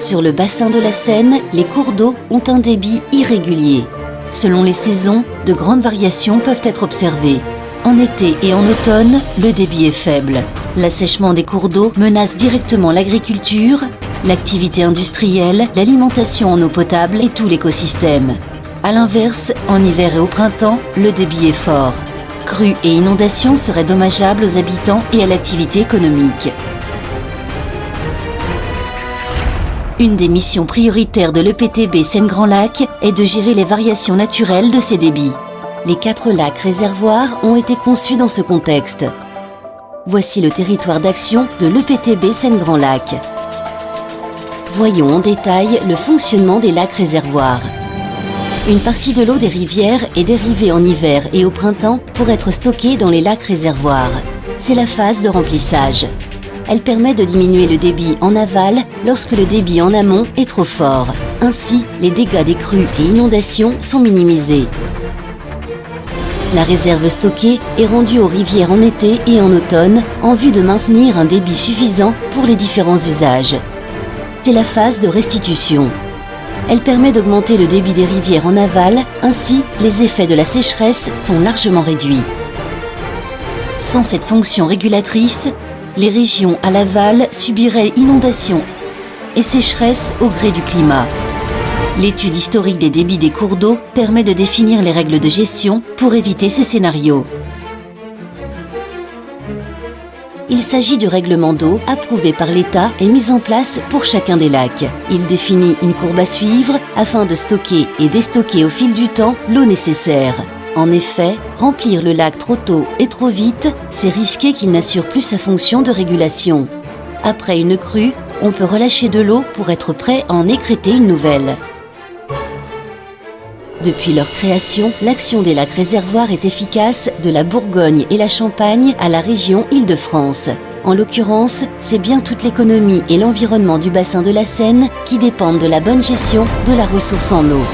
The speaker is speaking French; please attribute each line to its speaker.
Speaker 1: Sur le bassin de la Seine, les cours d'eau ont un débit irrégulier. Selon les saisons, de grandes variations peuvent être observées. En été et en automne, le débit est faible. L'assèchement des cours d'eau menace directement l'agriculture, l'activité industrielle, l'alimentation en eau potable et tout l'écosystème. A l'inverse, en hiver et au printemps, le débit est fort. Crues et inondations seraient dommageables aux habitants et à l'activité économique. Une des missions prioritaires de l'EPTB Seine-Grand Lac est de gérer les variations naturelles de ces débits. Les 4 lacs réservoirs ont été conçus dans ce contexte. Voici le territoire d'action de l'EPTB Seine-Grand Lac. Voyons en détail le fonctionnement des lacs réservoirs. Une partie de l'eau des rivières est dérivée en hiver et au printemps pour être stockée dans les lacs réservoirs. C'est la phase de remplissage. Elle permet de diminuer le débit en aval lorsque le débit en amont est trop fort. Ainsi, les dégâts des crues et inondations sont minimisés. La réserve stockée est rendue aux rivières en été et en automne en vue de maintenir un débit suffisant pour les différents usages. C'est la phase de restitution. Elle permet d'augmenter le débit des rivières en aval, ainsi les effets de la sécheresse sont largement réduits. Sans cette fonction régulatrice, les régions à l'aval subiraient inondations et sécheresse au gré du climat. L'étude historique des débits des cours d'eau permet de définir les règles de gestion pour éviter ces scénarios. Il s'agit du règlement d'eau approuvé par l'État et mis en place pour chacun des lacs. Il définit une courbe à suivre afin de stocker et déstocker au fil du temps l'eau nécessaire. En effet, remplir le lac trop tôt et trop vite, c'est risquer qu'il n'assure plus sa fonction de régulation. Après une crue, on peut relâcher de l'eau pour être prêt à en écrêter une nouvelle. Depuis leur création, l'action des lacs réservoirs est efficace de la Bourgogne et la Champagne à la région Île-de-France. En l'occurrence, c'est bien toute l'économie et l'environnement du bassin de la Seine qui dépendent de la bonne gestion de la ressource en eau.